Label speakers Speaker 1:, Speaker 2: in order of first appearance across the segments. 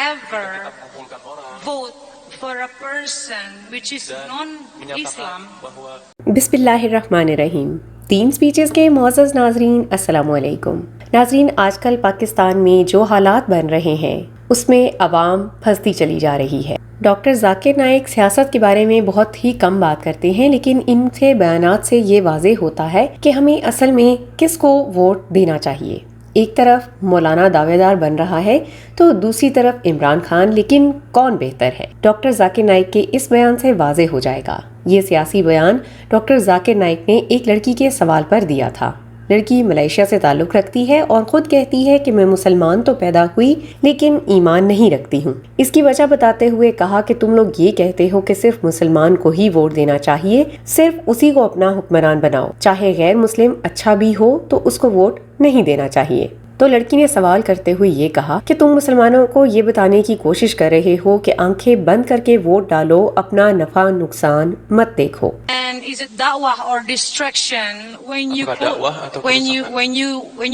Speaker 1: ever vote for a person which is non-Islam.
Speaker 2: बिस्मिल्लाहिर्रहमानिर्रहीम। तीन speeches के मुअज़्ज़ज़ नाज़रीन, अस्सलामु अलैकुम। नाज़रीन, आजकल पाकिस्तान में जो हालात बन रहे हैं उसमें अवाम फंसती चली जा रही है। डॉक्टर जाकिर नाइक सियासत के बारे में बहुत ही कम बात करते हैं, लेकिन इनके बयानात से ये वाज़ेह होता है कि हमें असल में किसको वोट देना चाहिए। एक तरफ मौलाना दावेदार बन रहा है तो दूसरी तरफ इमरान खान, लेकिन कौन बेहतर है? डॉक्टर जाकिर नाइक के इस बयान से वाज़ेह हो जाएगा। ये सियासी बयान डॉक्टर जाकिर नाइक ने एक लड़की के सवाल पर दिया था। लड़की मलेशिया से ताल्लुक़ रखती है और खुद कहती है कि मैं मुसलमान तो पैदा हुई लेकिन ईमान नहीं रखती हूँ। इसकी वजह बताते हुए कहा कि तुम लोग ये कहते हो कि सिर्फ मुसलमान को ही वोट देना चाहिए, सिर्फ उसी को अपना हुक्मरान बनाओ, चाहे गैर मुस्लिम अच्छा भी हो तो उसको वोट नहीं देना चाहिए। तो लड़की ने सवाल करते हुए ये कहा कि तुम मुसलमानों को ये बताने की कोशिश कर रहे हो कि आंखें बंद करके वोट डालो, अपना नफा नुकसान मत देखो।
Speaker 1: And is it da'wah or distraction when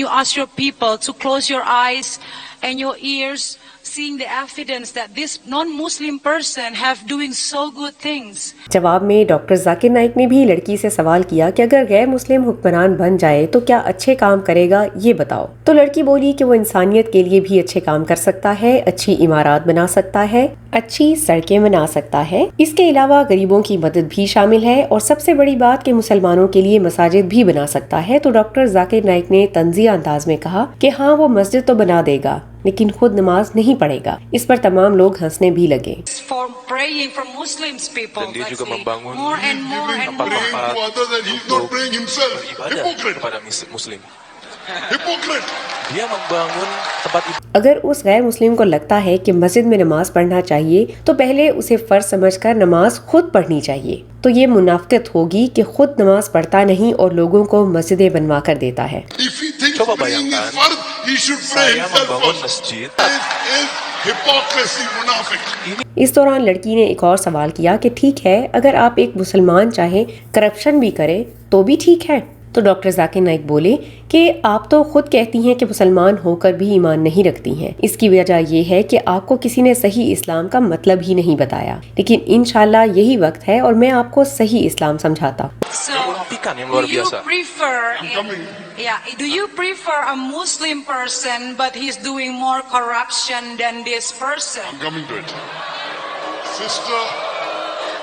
Speaker 1: you ask your people to close your eyes and your ears, seeing the evidence that this non-Muslim person have doing so good things?
Speaker 2: जवाब में doctor Zakir Naik ने भी लड़की से सवाल किया कि अगर गैर मुस्लिम हुक्मरान बन जाए तो क्या अच्छे काम करेगा, ये बताओ। तो लड़की बोली कि वो इंसानियत के लिए भी अच्छे काम कर सकता है, अच्छी इमारत बना सकता है, अच्छी सड़कें बना सकता है, इसके अलावा गरीबों की मदद भी शामिल है और सबसे बड़ी बात कि मुसलमानों के लिए मसाजिद भी बना सकता है। तो डॉक्टर जाकिर नाइक ने तंज़िया अंदाज में कहा कि हाँ, वो मस्जिद तो बना देगा लेकिन खुद नमाज नहीं पढ़ेगा। इस पर तमाम लोग हंसने भी लगे।
Speaker 3: Dia juga membangun tempat-tempat untuk beribadah kepada Muslim. Dia membangun tempat ibadah।
Speaker 2: अगर उस गैर मुस्लिम को लगता है कि मस्जिद में नमाज पढ़ना चाहिए तो पहले उसे फर्ज समझकर नमाज खुद पढ़नी चाहिए। तो ये मुनाफिकत होगी कि खुद नमाज पढ़ता नहीं और लोगों को मस्जिदें बनवा कर देता है।
Speaker 3: Coba bayangkan, saya membangun masjid.
Speaker 2: इस दौरान लड़की ने एक और सवाल किया कि ठीक है, अगर आप एक मुसलमान चाहे करप्शन भी करे तो भी ठीक है। तो डॉक्टर जाकिर नाइक बोले कि आप तो खुद कहती हैं कि मुसलमान होकर भी ईमान नहीं रखती हैं। इसकी वजह ये है कि आपको किसी ने सही इस्लाम का मतलब ही नहीं बताया, लेकिन इंशाल्लाह यही वक्त है और मैं आपको सही इस्लाम समझाता।
Speaker 1: Do you prefer a Muslim person but he's doing more corruption than this person?
Speaker 4: I'm coming to it. Sister,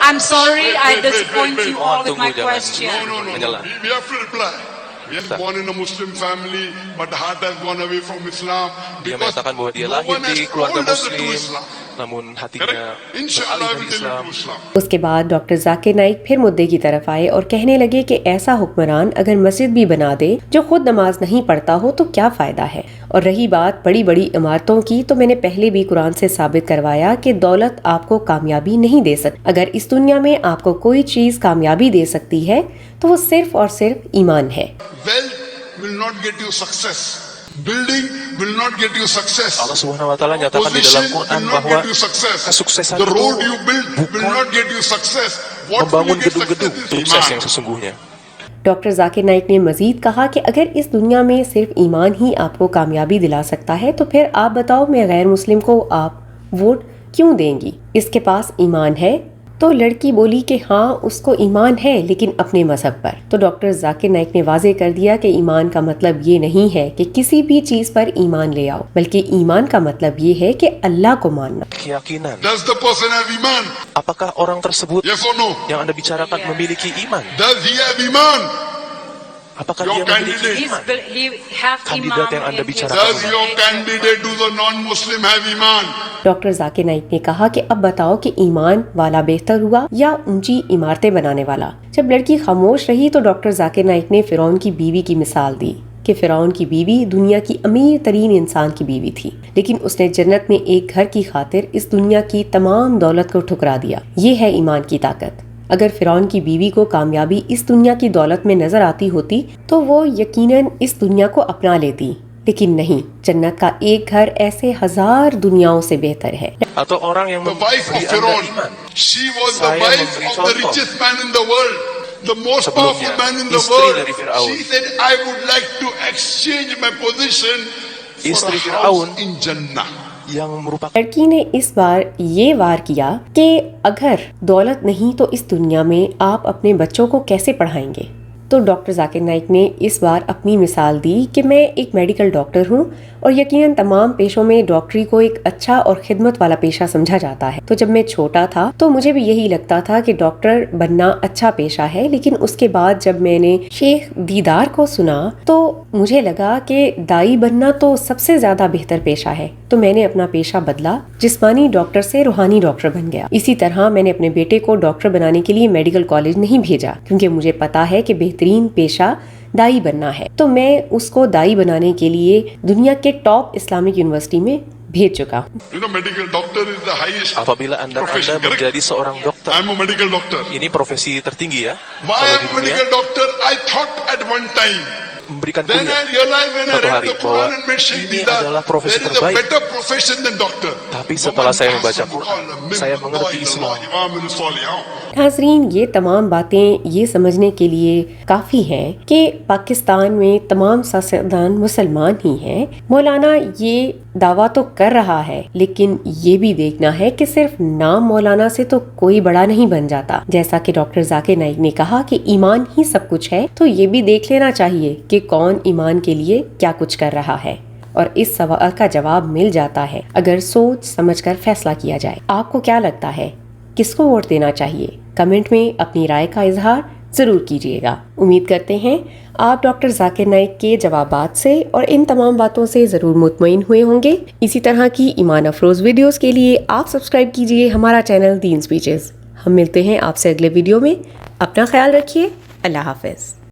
Speaker 1: I'm sorry I disappoint you all with my question.
Speaker 4: no. We have to reply. We are born in a Muslim family, but the heart has gone away from Islam.
Speaker 3: Dia mengatakan bahwa dia lahir di keluarga Muslim, namun hatinya beralih dari Islam.
Speaker 2: उसके बाद doctor Zakir Naik फिर मुद्दे की तरफ आए और कहने लगे कि ऐसा हुक्मरान अगर मस्जिद भी बना दे जो खुद नमाज नहीं पढ़ता हो तो क्या फायदा है। और रही बात बड़ी बड़ी इमारतों की, तो मैंने पहले भी कुरान से साबित करवाया कि दौलत आपको कामयाबी नहीं दे सकती। अगर इस दुनिया में आपको कोई चीज कामयाबी दे सकती है तो वो सिर्फ और सिर्फ ईमान है।
Speaker 4: Wealth will not get you success. Building will not get you success.
Speaker 3: Allah Subhanahu wa taala nyatakan di dalam Quran bahwa kesuksesan
Speaker 4: the road you build will not get you success.
Speaker 3: Membangun gedung-gedung sukses yang sesungguhnya।
Speaker 2: Doctor Zakir Naik ने मजीद कहा कि अगर इस दुनिया में सिर्फ ईमान ही आपको कामयाबी दिला सकता है तो फिर आप बताओ, मैं गैर मुस्लिम को आप वोट क्यों देंगी? इसके पास ईमान है। तो लड़की बोली कि हाँ, उसको ईमान है लेकिन अपने मजहब पर। तो डॉक्टर जाकिर नाइक ने वाजे कर दिया कि ईमान का मतलब ये नहीं है कि किसी भी चीज पर ईमान ले आओ, बल्कि ईमान का मतलब ये है कि अल्लाह को मानना।
Speaker 3: Keyakinan.
Speaker 4: Does the person have iman?
Speaker 3: Apakah orang tersebut
Speaker 4: Yes or no?
Speaker 3: yang Anda bicarakan memiliki iman?
Speaker 4: Does he have iman?
Speaker 3: Apakah
Speaker 4: Your
Speaker 3: dia memiliki
Speaker 4: candidate.
Speaker 3: iman?
Speaker 1: He have
Speaker 3: Kandidat yang Anda bicarakan.
Speaker 4: Does your candidate who is a non-Muslim have iman?
Speaker 2: Doctor Zakir Naik ने कहा कि अब बताओ कि ईमान वाला बेहतर हुआ या ऊंची इमारतें बनाने वाला। जब लड़की खामोश रही तो डॉक्टर जाकिर नाइक ने फिरौन की बीवी की मिसाल दी कि फिरौन की बीवी दुनिया की अमीर तरीन इंसान की बीवी थी, लेकिन उसने जन्नत में एक घर की खातिर इस दुनिया की तमाम दौलत को ठुकरा दिया। ये है ईमान की ताकत। अगर फिरौन की बीवी को कामयाबी इस दुनिया की दौलत में नजर आती होती तो वो यकीनन इस दुनिया को अपना लेती, लेकिन नहीं, जन्नत का एक घर ऐसे हजार दुनियाओं से बेहतर है।
Speaker 3: Atau orang yang
Speaker 4: The wife of
Speaker 3: memberi Anda
Speaker 4: Pharaoh,
Speaker 3: iman.
Speaker 4: she was the
Speaker 3: Saya
Speaker 4: wife
Speaker 3: memberi
Speaker 4: of the
Speaker 3: contoh.
Speaker 4: richest man in the world, the most
Speaker 3: Sebelumnya,
Speaker 4: powerful man in the
Speaker 3: istri
Speaker 4: world.
Speaker 3: dari Firaun.
Speaker 4: She said, I would like to exchange my position for
Speaker 3: Istri
Speaker 4: a
Speaker 3: Firaun
Speaker 4: house in Jannah.
Speaker 3: yang merupakan
Speaker 2: लड़की ने इस बार ये वार किया कि अगर दौलत नहीं तो इस दुनिया में आप अपने बच्चों को कैसे पढ़ाएंगे। तो डॉक्टर जाकिर नाइक ने इस बार अपनी मिसाल दी कि मैं एक मेडिकल डॉक्टर हूँ और यकीनन तमाम पेशों में डॉक्टरी को एक अच्छा और खिदमत वाला पेशा समझा जाता है। तो जब मैं छोटा था तो मुझे भी यही लगता था कि डॉक्टर बनना अच्छा पेशा है, लेकिन उसके बाद जब मैंने शेख दीदार को सुना तो मुझे लगा कि दाई बनना तो सबसे ज्यादा बेहतर पेशा है। तो मैंने अपना पेशा बदला, जिस्मानी डॉक्टर से रूहानी डॉक्टर बन गया। इसी तरह मैंने अपने बेटे को डॉक्टर बनाने के लिए मेडिकल कॉलेज नहीं भेजा, क्योंकि मुझे पता है कि बेहतरीन पेशा दाई बनना है। तो मैं उसको दाई बनाने के लिए दुनिया के टॉप इस्लामिक यूनिवर्सिटी में भेज चुका हूँ।
Speaker 4: You know, medical doctor is the highest
Speaker 3: apabila Anda
Speaker 4: profession, correct?
Speaker 3: menjadi seorang dokter.
Speaker 4: I'm a medical doctor.
Speaker 3: Ini profesi tertinggi ya.
Speaker 4: Why
Speaker 3: Kalau
Speaker 4: I'm
Speaker 3: di
Speaker 4: a
Speaker 3: dunia
Speaker 4: medical doctor? I thought at one time.
Speaker 3: memberikan
Speaker 4: Then I
Speaker 3: kuliah
Speaker 4: realized when I
Speaker 3: suatu
Speaker 4: read
Speaker 3: hari
Speaker 4: the
Speaker 3: bahwa
Speaker 4: Quran and made Sheikh
Speaker 3: ini
Speaker 4: Didar,
Speaker 3: adalah profesi
Speaker 4: there is a
Speaker 3: terbaik.
Speaker 4: better profession than doctor.
Speaker 3: Tapi setelah saya membaca Quran, saya mengerti Islam.
Speaker 2: नाज़रीन, ये तमाम बातें ये समझने के लिए काफ़ी हैं कि पाकिस्तान में तमाम सियासतदान मुसलमान ही हैं। मौलाना ये दावा तो कर रहा है, लेकिन ये भी देखना है कि सिर्फ नाम मौलाना से तो कोई बड़ा नहीं बन जाता। जैसा कि डॉक्टर जाकिर नाइक ने कहा कि ईमान ही सब कुछ है, तो ये भी देख लेना चाहिए कि कौन ईमान के लिए क्या कुछ कर रहा है। और इस सवाल का जवाब मिल जाता है अगर सोच समझकर फैसला किया जाए। आपको क्या लगता है, किसको वोट देना चाहिए? कमेंट में अपनी राय का इजहार जरूर कीजिएगा। उम्मीद करते हैं आप डॉक्टर जाकिर नाइक के जवाबात से और इन तमाम बातों से जरूर मुतमईन हुए होंगे। इसी तरह की ईमान अफरोज वीडियोस के लिए आप सब्सक्राइब कीजिए हमारा चैनल दीन स्पीचेस। हम मिलते हैं आपसे अगले वीडियो में। अपना ख्याल रखिए। अल्लाह हाफिज।